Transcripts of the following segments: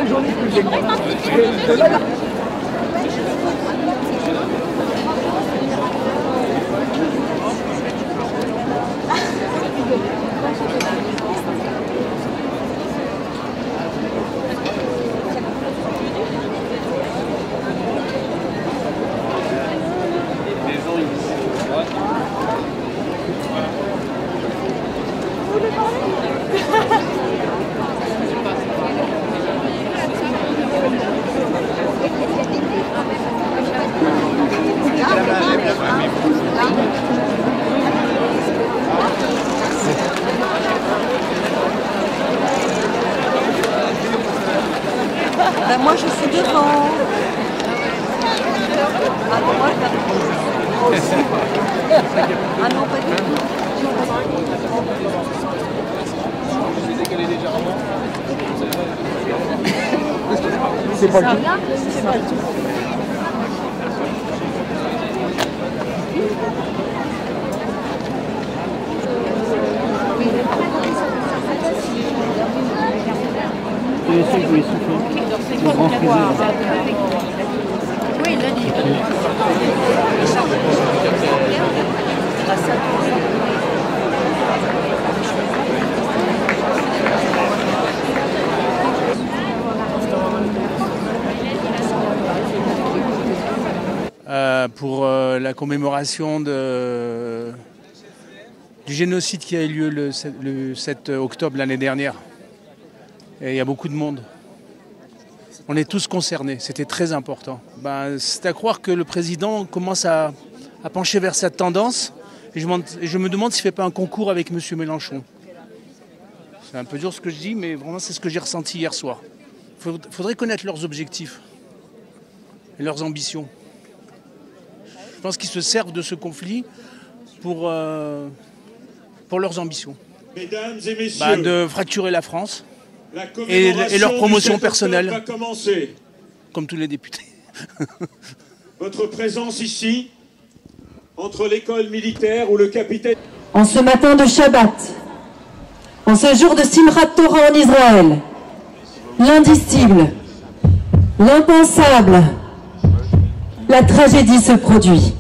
chaque journée que j'ai. Ben moi je suis devant. Ah non, moi je aussi. Ah non, pas du tout. C'est pas le tout. C'est pas le tout. C'est quoi le pouvoir? Oui, il l'a dit. Pour la commémoration du génocide qui a eu lieu le 7 octobre l'année dernière. Et il y a beaucoup de monde. On est tous concernés, c'était très important. C'est à croire que le président commence à pencher vers cette tendance. Et je me demande s'il ne fait pas un concours avec M. Mélenchon. C'est un peu dur ce que je dis, mais vraiment c'est ce que j'ai ressenti hier soir. Il faudrait connaître leurs objectifs et leurs ambitions. Je pense qu'ils se servent de ce conflit pour leurs ambitions. Mesdames et messieurs, de fracturer la France et leur promotion personnelle, va commencer. Comme tous les députés. Votre présence ici, entre l'école militaire où le capitaine... En ce matin de Shabbat, en ce jour de Simchat Torah en Israël, l'indicible, l'impensable, la tragédie se produit.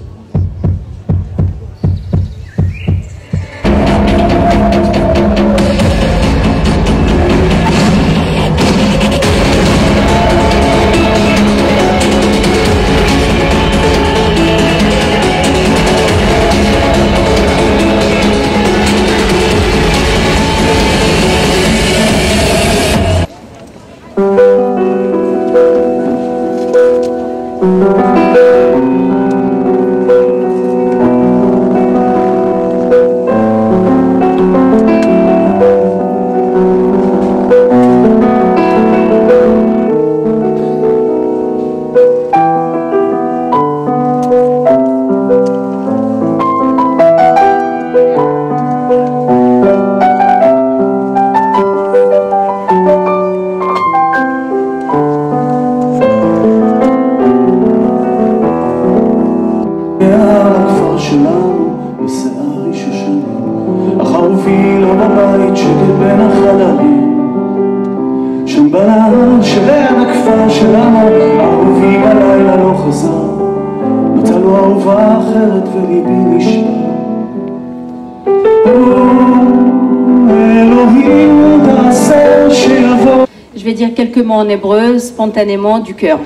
Je vais dire quelques mots en hébreu, spontanément, du cœur.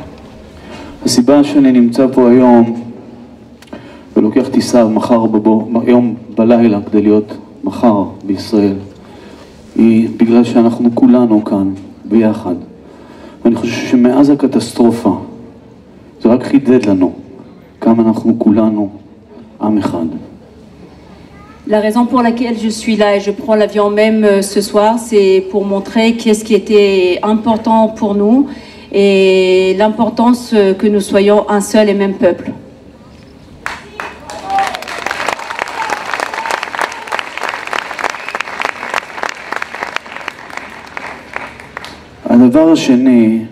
הסיבה שאני נמצא פה היום ולוקח טיסה היום בלילה כדי להיות מחר בישראל היא בגלל שאנחנו כולנו כאן ביחד. ואני חושב שמאז הקטסטרופה זה רק חידד לנו כמה אנחנו כולנו עם אחד. La raison pour laquelle je suis là et je prends l'avion même ce soir, c'est pour montrer qu'est-ce qui était important pour nous et l'importance que nous soyons un seul et même peuple. הדבר השני,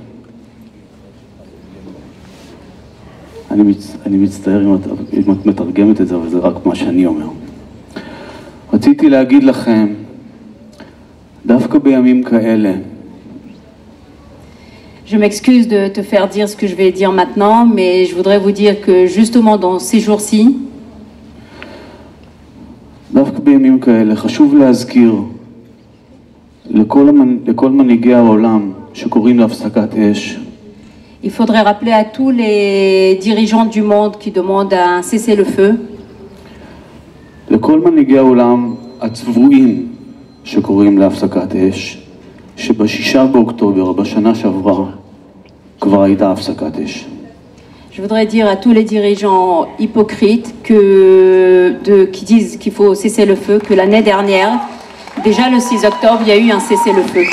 אני מצטער אם את מתרגמת את זה, אבל זה רק מה שאני אומר. רציתי להגיד לכם, דווקא בימים כאלה, Je m'excuse de te faire dire ce que je vais dire maintenant, mais je voudrais vous dire que justement dans ces jours-ci, דווקא בימים כאלה חשוב להזכיר לכל מנהיגי העולם שקוראים להפסקת אש. il faudrait rappeler à tous les dirigeants du monde qui demandent un cessez-le-feu, לכל מנהיגי העולם הצבועים שקוראים להפסקת אש, שב6 באוקטובר בשנה שעברה כבר הייתה הפסקת אש. je voudrais dire à tous les dirigeants hypocrites qui disent qu'il faut cesser le feu, que l'année dernière, déjà le 6 octobre, il y a eu un cessez-le-feu.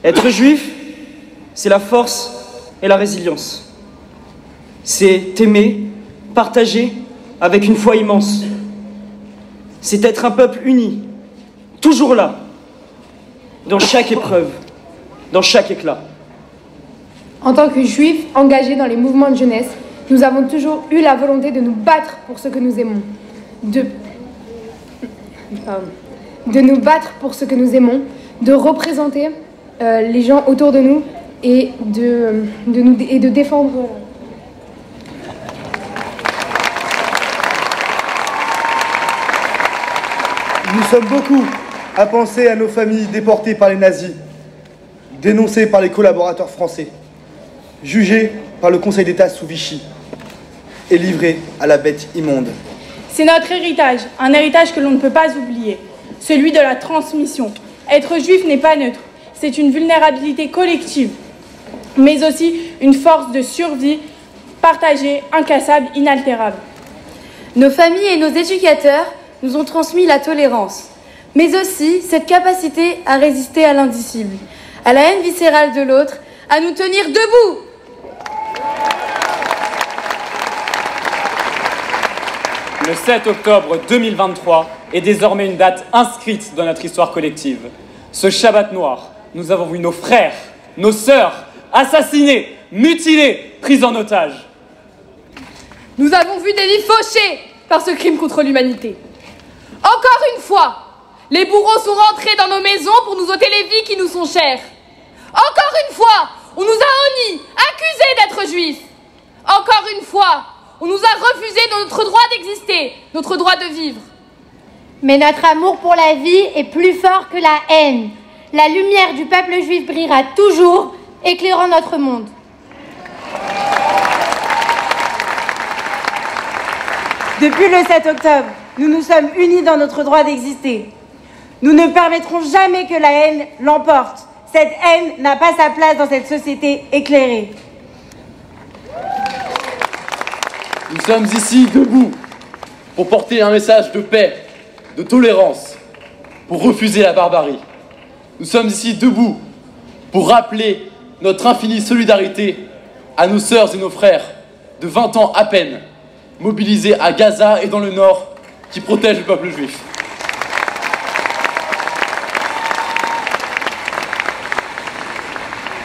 Être juif, c'est la force et la résilience. C'est aimer, partager avec une foi immense. C'est être un peuple uni, toujours là, dans chaque épreuve, dans chaque éclat. En tant que juifs engagés dans les mouvements de jeunesse, nous avons toujours eu la volonté de nous battre pour ce que nous aimons. De nous battre pour ce que nous aimons, de représenter les gens autour de nous et de défendre. Nous sommes beaucoup à penser à nos familles déportées par les nazis, dénoncées par les collaborateurs français, jugées par le Conseil d'État sous Vichy et livrées à la bête immonde. C'est notre héritage, un héritage que l'on ne peut pas oublier, celui de la transmission. Être juif n'est pas neutre, c'est une vulnérabilité collective, mais aussi une force de survie partagée, incassable, inaltérable. Nos familles et nos éducateurs nous ont transmis la tolérance, mais aussi cette capacité à résister à l'indicible, à la haine viscérale de l'autre, à nous tenir debout. Le 7 octobre 2023 est désormais une date inscrite dans notre histoire collective. Ce Shabbat noir, nous avons vu nos frères, nos sœurs, assassinés, mutilés, pris en otage. Nous avons vu des vies fauchées par ce crime contre l'humanité. Encore une fois, les bourreaux sont rentrés dans nos maisons pour nous ôter les vies qui nous sont chères. Encore une fois, on nous a honnis, accusés d'être juifs. Encore une fois, on nous a refusé notre droit d'exister, notre droit de vivre. Mais notre amour pour la vie est plus fort que la haine. La lumière du peuple juif brillera toujours, éclairant notre monde. Depuis le 7 octobre, nous nous sommes unis dans notre droit d'exister. Nous ne permettrons jamais que la haine l'emporte. Cette haine n'a pas sa place dans cette société éclairée. Nous sommes ici debout pour porter un message de paix, de tolérance, pour refuser la barbarie. Nous sommes ici debout pour rappeler notre infinie solidarité à nos sœurs et nos frères de 20 ans à peine, mobilisés à Gaza et dans le Nord, qui protègent le peuple juif.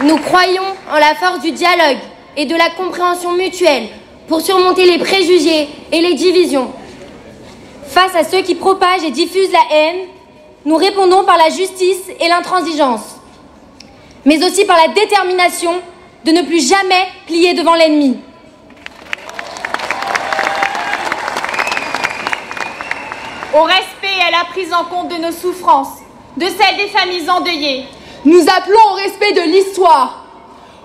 Nous croyons en la force du dialogue et de la compréhension mutuelle pour surmonter les préjugés et les divisions. Face à ceux qui propagent et diffusent la haine, nous répondons par la justice et l'intransigeance, mais aussi par la détermination de ne plus jamais plier devant l'ennemi. Au respect et à la prise en compte de nos souffrances, de celles des familles endeuillées. Nous appelons au respect de l'histoire,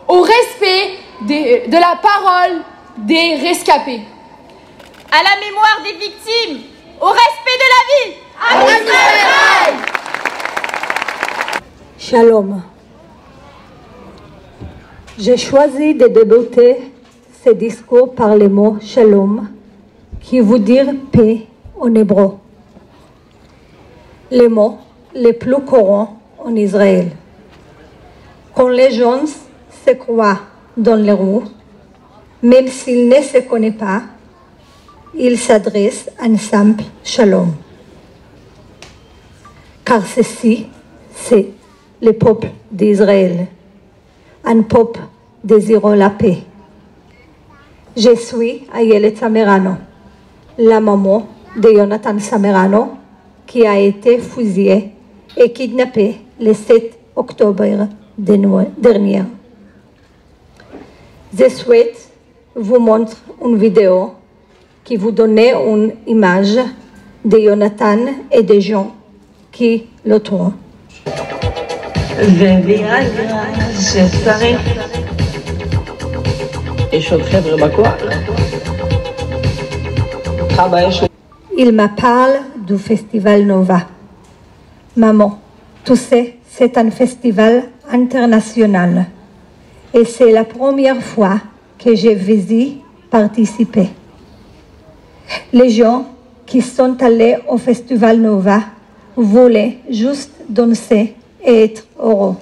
au respect de la parole des rescapés. À la mémoire des victimes, au respect de la vie. Shalom. J'ai choisi de débuter ce discours par le mot Shalom, qui veut dire paix en hébreu. Le mot le plus courant en Israël. Quand les gens se croient dans les roues, même s'ils ne se connaissent pas, ils s'adressent à un simple Shalom. Car ceci, c'est le peuple d'Israël, un peuple désirant la paix. Je suis Ayelet Samerano, la maman de Jonathan Samerano, qui a été fusillé et kidnappé le 7 octobre dernier. Je souhaite vous montrer une vidéo qui vous donne une image de Jonathan et des gens qui le trouvent. Il me parle du festival Nova. Maman, tu sais, c'est un festival international et c'est la première fois que je vais y participer. Les gens qui sont allés au festival Nova voulaient juste danser et être heureux.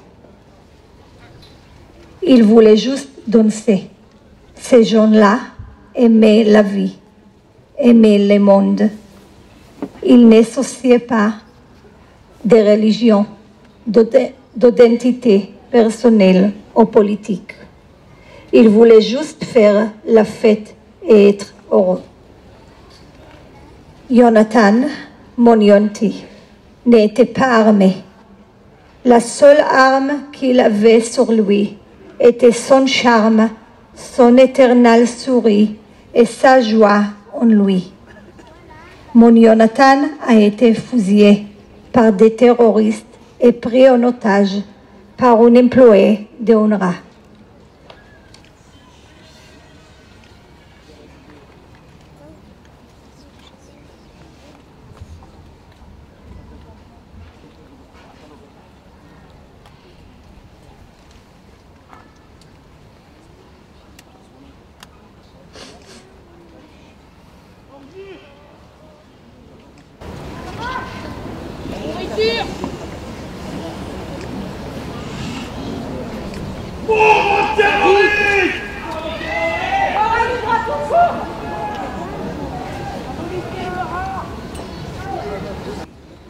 Ils voulaient juste danser. Ces gens-là aimaient la vie, aimaient le monde. Ils n'associaient pas de religion, d'identité personnelle ou politique. Ils voulaient juste faire la fête et être heureux. Jonathan, mon yonti, n'était pas armé. La seule arme qu'il avait sur lui était son charme, son éternel sourire et sa joie en lui. Mon Jonathan a été fusillé par des terroristes et pris en otage par un employé de UNRWA.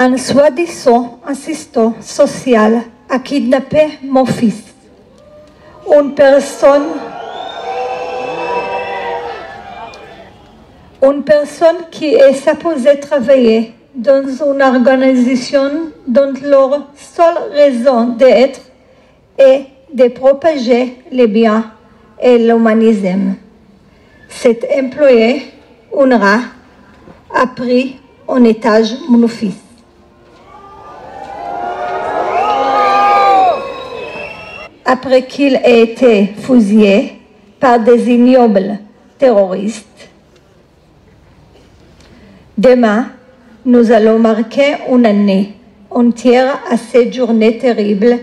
Un soi-disant assistant social a kidnappé mon fils. Une personne qui est supposée travailler dans une organisation dont leur seule raison d'être est de propager le bien et l'humanisme. Cet employé, UNRWA, a pris en otage mon fils. Après qu'il ait été fusillé par des ignobles terroristes. Demain, nous allons marquer une année entière à cette journée terrible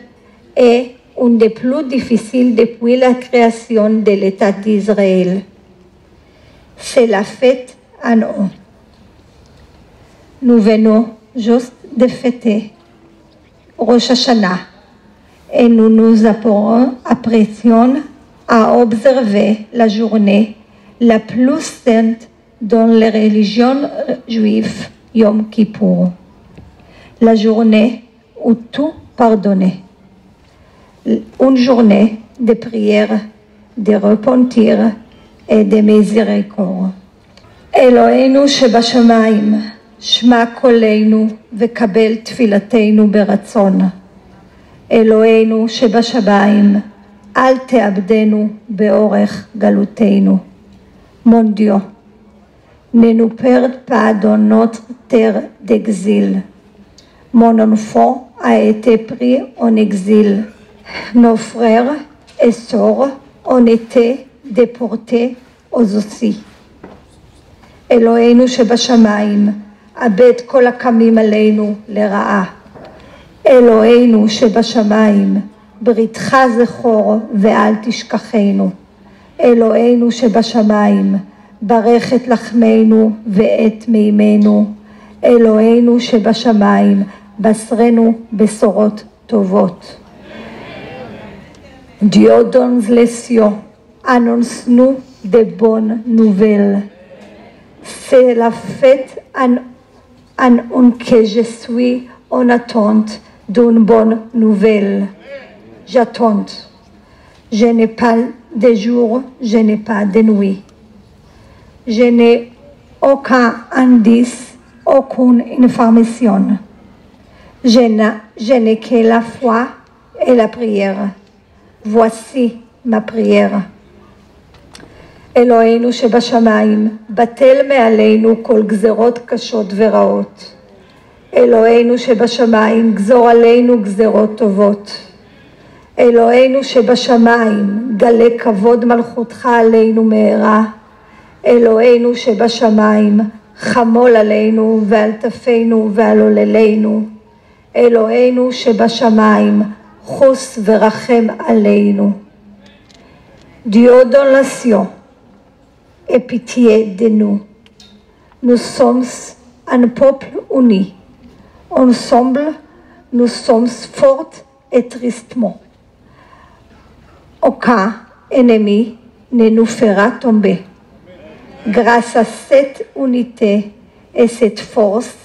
et une des plus difficiles depuis la création de l'État d'Israël. C'est la fête à nous. Nous venons juste de fêter Rosh Hashanah. Et nous nous apprêtons à observer la journée la plus sainte dans les religions juives, Yom Kippour. La journée où tout pardonné. Une journée de prière, de repentir et de miséricorde. Eloheinu שבשמיים, שמע קולנו וקבל תפילתנו ברצון. אלוהינו שבשמיים, אל תאבדנו באורך גלותנו. Mon Dieu, ne nous perde pas dans notre terre d'exil. Mon enfant a été pris en exil. Nos frères et sœurs ont été déportés aussi. אלוהינו שבשמיים, אבד כל הקמים עלינו לרעה. אלוהינו שבשמיים, בריתך זכור ואל תשכחנו. אלוהינו שבשמיים, ברך את לחמנו ואת מימינו. אלוהינו שבשמיים, בשרנו בשורות טובות. Dieu donne les cieux, annonce-nous de bonnes nouvelles. C'est la fête en que je suis en attente d'une bonne nouvelle. J'attends. Je n'ai pas de jour, je n'ai pas de nuit. Je n'ai aucun indice, aucune information. Je n'ai que la foi et la prière. Voici ma prière. אלוהינו שבשמיים, בטל מעלינו כל גזרות קשות ורעות. אלוהינו שבשמיים, גזור עלינו גזרות טובות. אלוהינו שבשמיים, גלה כבוד מלכותך עלינו מהרה. אלוהינו שבשמיים, חמול עלינו ועל תפינו ועל עוללינו. אלוהינו שבשמיים, חוס ורחם עלינו. Dieu dans la cieux, aie pitié de nous. Nous sommes un peuple uni. Ensemble, nous sommes forts et tristement. Aucun ennemi ne nous fera tomber. Grâce à cette unité et cette force,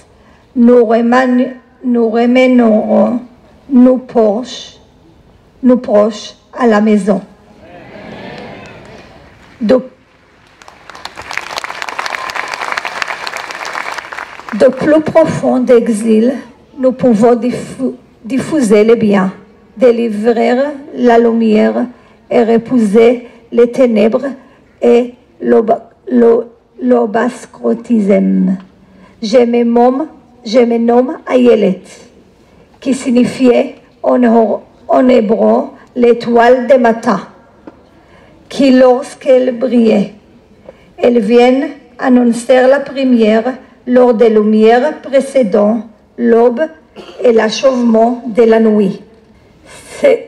nous remènerons nos proches à la maison. De plus profond exil, nous pouvons diffuser le bien, délivrer la lumière et repousser les ténèbres et l'obscurantisme. Je me nomme Ayelet, qui signifiait en hébreu l'étoile du matin, qui lorsqu'elle brillait, elle vient annoncer la première lors des lumières précédant l'aube et l'achèvement de la nuit.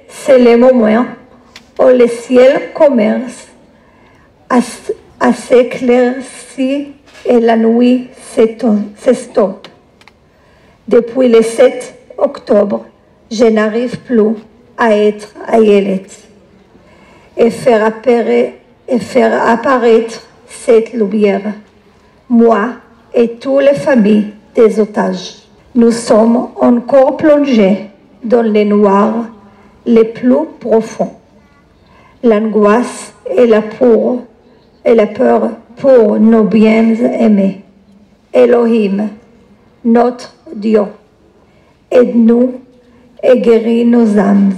C'est le moment où le ciel commence à s'éclaircir et la nuit s'estompe. Depuis le 7 octobre, je n'arrive plus à être Ayelet et faire apparaître cette lumière. Moi et toutes les familles des otages, nous sommes encore plongés dans le noir le plus profond. L'angoisse et la peur pour nos bien-aimés. Elohim, notre Dieu, aide-nous et guéris nos âmes.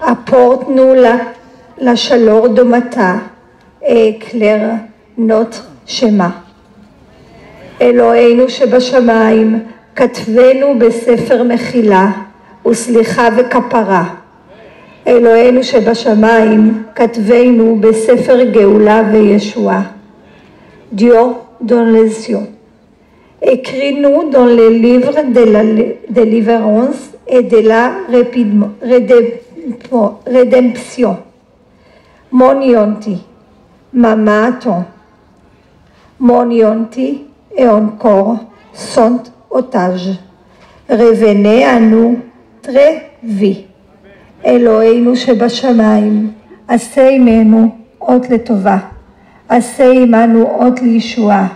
Apporte-nous la chaleur du matin et éclaire notre chemin. אלוהינו שבשמיים, כתבנו בספר מחילה וסליחה וכפרה. אלוהינו שבשמיים, כתבנו בספר גאולה וישועה. Dieu dans les cieux, écris-nous dans le livre de la délivrance et de la rédemption. Mon yonti, mamaton, mon yonti, et encore sont otages. Revenez à nous très vite. אלוהינו שבשמיים, עשה עמנו אות לטובה, עשה עמנו אות לישועה,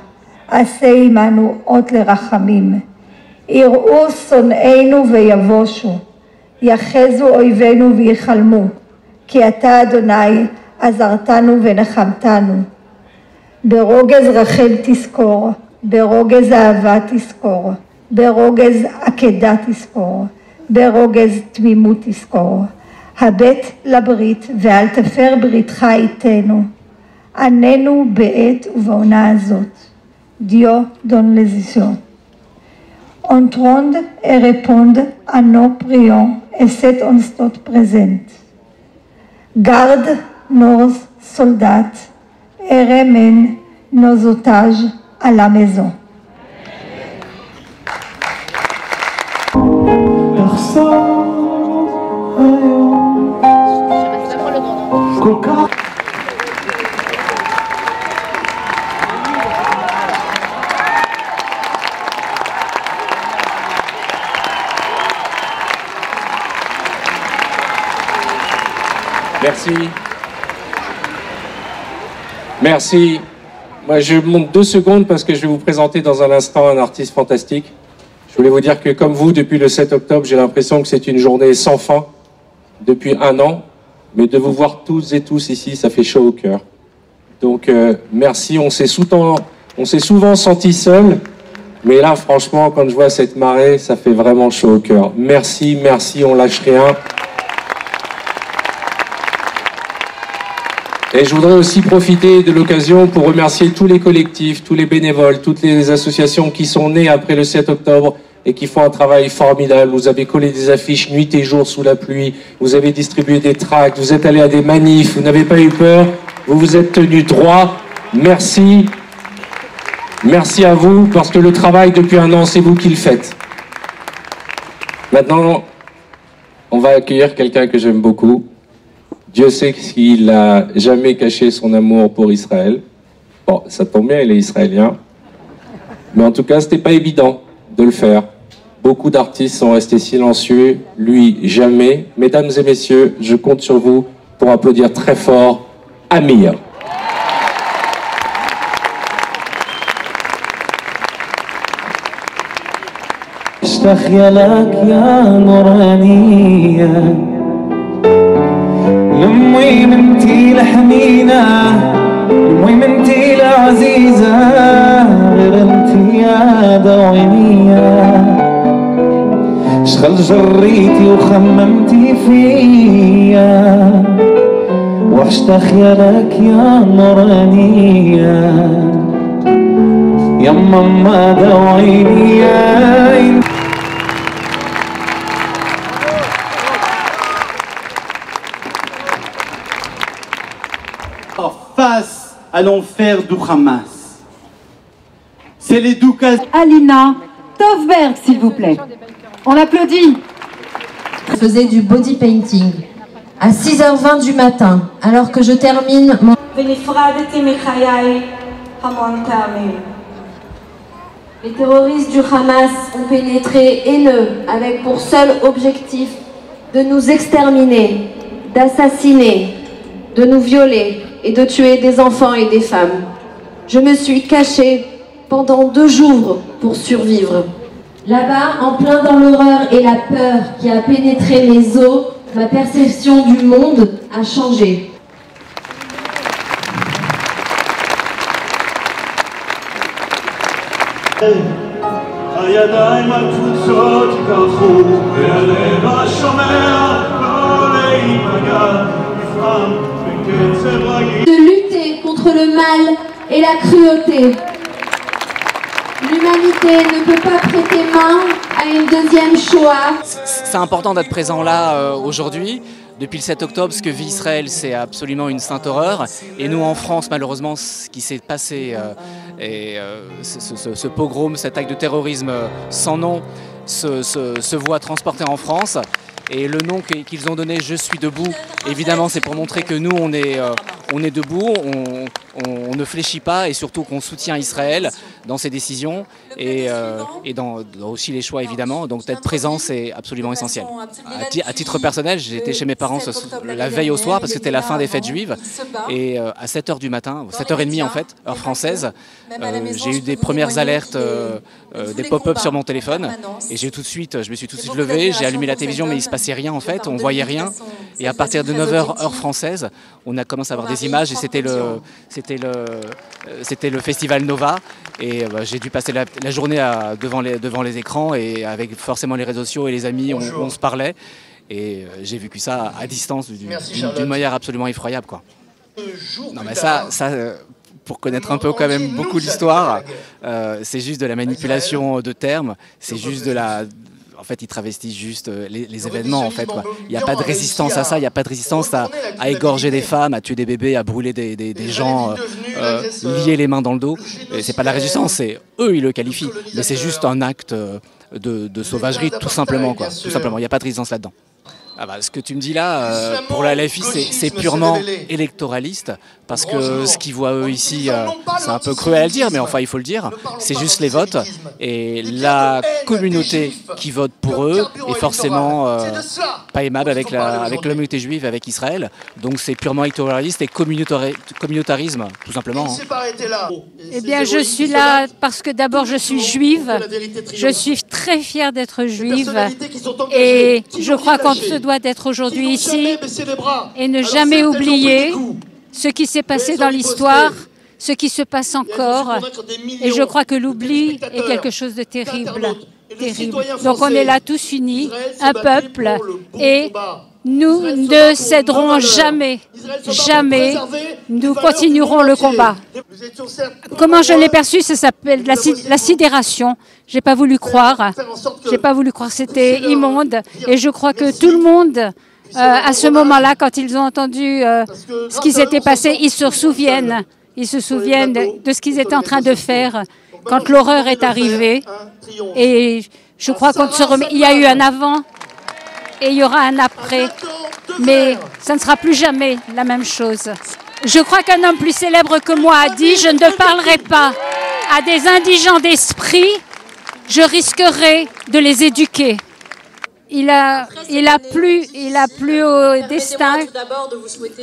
עשה עמנו אות לרחמים. יראו שונאינו ויבושו, יחזו אויבינו ויחלמו, כי אתה אדוני עזרתנו ונחמתנו. ברוגז רחל תזכור, ברוגז אהבה תזכור, ברוגז עקדה תזכור, ברוגז תמימות תזכור. הבט לברית ואל תפר בריתך איתנו. עננו בעת ובעונה הזאת. Dieu donne les yeux. Entende et réponde à nos prières et cet instant présent. Garde nos soldats et ramène nos otages à la maison. Merci. Merci. Moi, je monte 2 secondes parce que je vais vous présenter dans un instant un artiste fantastique. Je voulais vous dire que comme vous, depuis le 7 octobre, j'ai l'impression que c'est une journée sans fin depuis 1 an. Mais de vous voir toutes et tous ici, ça fait chaud au cœur. Donc merci, on s'est souvent senti seul, mais là franchement quand je vois cette marée, ça fait vraiment chaud au cœur. Merci, merci, on lâche rien. Et je voudrais aussi profiter de l'occasion pour remercier tous les collectifs, tous les bénévoles, toutes les associations qui sont nées après le 7 octobre et qui font un travail formidable. Vous avez collé des affiches nuit et jour sous la pluie, vous avez distribué des tracts, vous êtes allés à des manifs, vous n'avez pas eu peur, vous vous êtes tenus droit. Merci. Merci à vous, parce que le travail depuis un an, c'est vous qui le faites. Maintenant, on va accueillir quelqu'un que j'aime beaucoup. Dieu sait qu'il n'a jamais caché son amour pour Israël. Bon, ça tombe bien, il est israélien. Mais en tout cas, c'était pas évident de le faire. Beaucoup d'artistes sont restés silencieux, lui, jamais. Mesdames et messieurs, je compte sur vous pour applaudir très fort Amir. اشتخيلك يا نورانية لمي منتي لحنينة لمي منتي لعزيزة غير انتي يا دوينية شغل جريتي وخممتي فيا واشتخيلك يا نورانية يا ماما دوينية. Face à l'enfer du Hamas. C'est l'éducation. Alina Tovberg, s'il vous plaît. On l'applaudit. Je faisais du body painting à 6h20 du matin, alors que je termine mon... Les terroristes du Hamas ont pénétré haineux avec pour seul objectif de nous exterminer, d'assassiner, de nous violer et de tuer des enfants et des femmes. Je me suis cachée pendant 2 jours pour survivre. Là-bas, en plein dans l'horreur et la peur qui a pénétré mes os, ma perception du monde a changé. De lutter contre le mal et la cruauté. L'humanité ne peut pas prêter main à une deuxième Shoah. C'est important d'être présent là aujourd'hui. Depuis le 7 octobre, ce que vit Israël, c'est absolument une sainte horreur. Et nous, en France, malheureusement, ce qui s'est passé, ce pogrom, cet acte de terrorisme sans nom, se voit transporté en France. Et le nom qu'ils ont donné, Je suis debout, évidemment, c'est pour montrer que nous, on est debout, on ne fléchit pas et surtout qu'on soutient Israël dans ses décisions et dans aussi les choix, évidemment. Donc d'être présent, c'est absolument essentiel. À titre personnel, j'étais chez mes parents la veille au soir parce que c'était la fin des fêtes juives. Et à 7h du matin, 7h30 en fait, heure française, j'ai eu des premières alertes, des pop-up sur mon téléphone. Et je me suis tout de suite levé, j'ai allumé la télévision, mais il ne se passait rien en fait, on ne voyait rien. Et à partir de 9h, heure française, on a commencé à avoir des images et c'était le festival Nova. Et j'ai dû passer la journée devant les écrans et avec forcément les réseaux sociaux et les amis, on se parlait. Et j'ai vécu ça à distance d'une manière absolument effroyable, quoi. Non mais ça pour connaître un peu quand même beaucoup l'histoire, c'est juste de la manipulation de termes, c'est juste de la... En fait, ils travestissent juste les événements, en fait, quoi. Il n'y a pas de résistance à ça, il n'y a pas de résistance à égorger des femmes, à tuer des bébés, à brûler des gens, lier les mains dans le dos. C'est pas de la résistance, c'est eux, ils le qualifient. Mais c'est juste un acte de sauvagerie, tout simplement, quoi. Tout simplement, il n'y a pas de résistance là-dedans. Ah bah, ce que tu me dis là, pour la LFI, c'est purement électoraliste, parce que ce qu'ils voient eux ici, c'est un peu cruel à le dire, mais enfin il faut le dire, c'est juste les votes, et la communauté qui vote pour eux est forcément pas aimable avec la communauté juive, avec Israël, donc c'est purement électoraliste et communautarisme, tout simplement. Hein. Eh bien je suis là parce que d'abord je suis juive, je suis très fière d'être juive, et je crois qu'on se doit d'être aujourd'hui ici et ne jamais oublier ce qui s'est passé dans l'histoire, ce qui se passe encore. Et je crois que l'oubli est quelque chose de terrible. Donc on est là tous unis, un peuple, et nous ne céderons jamais, jamais, nous continuerons le combat. Comment je l'ai perçu, ça s'appelle la sidération. J'ai pas voulu croire, c'était immonde. Et je crois que tout le monde, à ce moment-là, quand ils ont entendu ce qui s'était passé, ils se souviennent de ce qu'ils étaient en train de faire quand l'horreur est arrivée. Et je crois qu'on se remet. Il y a eu un avant et il y aura un après. Mais ça ne sera plus jamais la même chose. Je crois qu'un homme plus célèbre que moi a dit « Je ne parlerai pas à des indigents d'esprit, je risquerai de les éduquer ». Il a plu au destin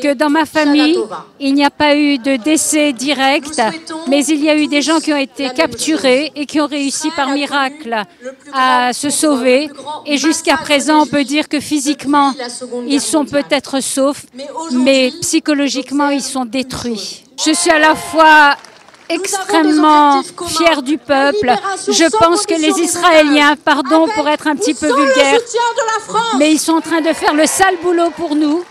que dans ma famille, il n'y a pas eu de décès direct, mais il y a eu des gens qui ont été capturés et qui ont réussi par miracle à se sauver. Et jusqu'à présent, on peut dire que physiquement, ils sont peut-être saufs, mais psychologiquement, ils sont détruits. Je suis à la fois extrêmement fier du peuple. Je pense que les Israéliens, pardon pour être un petit peu vulgaire, mais ils sont en train de faire le sale boulot pour nous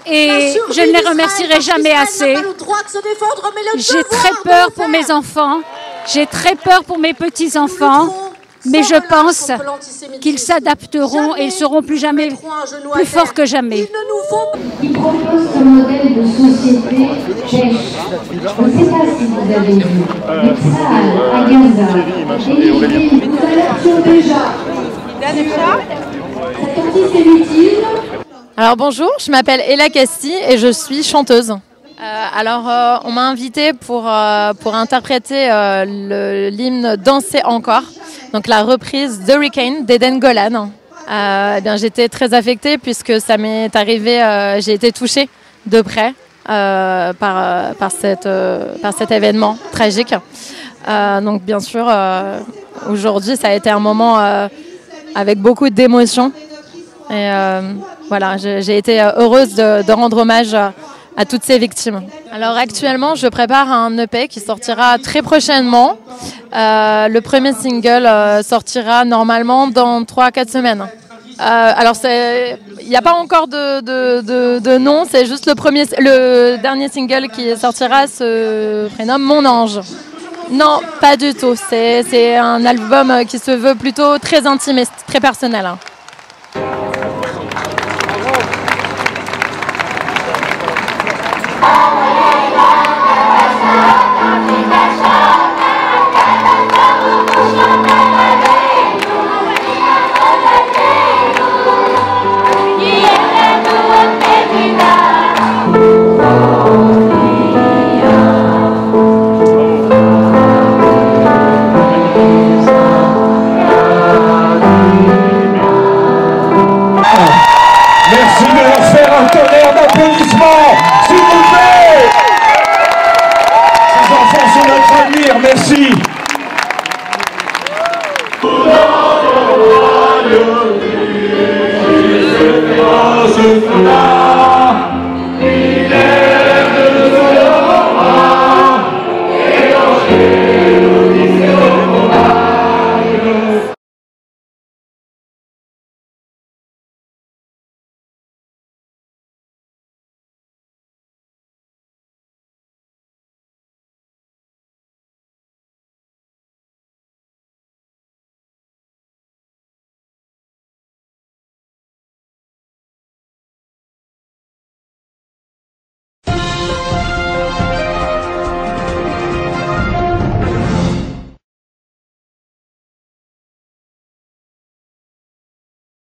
et je ne les remercierai jamais assez. J'ai très peur pour mes enfants, j'ai très peur pour mes petits-enfants, mais je pense qu'ils s'adapteront et ils seront plus forts que jamais. Il propose ce modèle de société pêche. Je ne sais pas si vous avez vu, les Tsahal à Gaza, et nous alertions déjà cet antisémitisme. Alors bonjour, je m'appelle Ella Casti et je suis chanteuse. On m'a invitée pour interpréter l'hymne Danser encore, donc la reprise d'Hurricane d'Eden Golan. J'étais très affectée puisque ça m'est arrivé, j'ai été touchée de près par cet événement tragique. Donc bien sûr, aujourd'hui ça a été un moment avec beaucoup d'émotions. Et voilà, j'ai été heureuse de rendre hommage à toutes ces victimes. Alors actuellement, je prépare un EP qui sortira très prochainement. Le premier single sortira normalement dans 3-4 semaines. Il n'y a pas encore de nom, c'est juste le dernier single qui sortira se prénomme Mon Ange. Non, pas du tout. C'est un album qui se veut plutôt très intimiste, très personnel. Merci de leur faire un tonnerre d'applaudissements, s'il vous plaît. Ces enfants sont notre avenir, merci. Dans le royaume,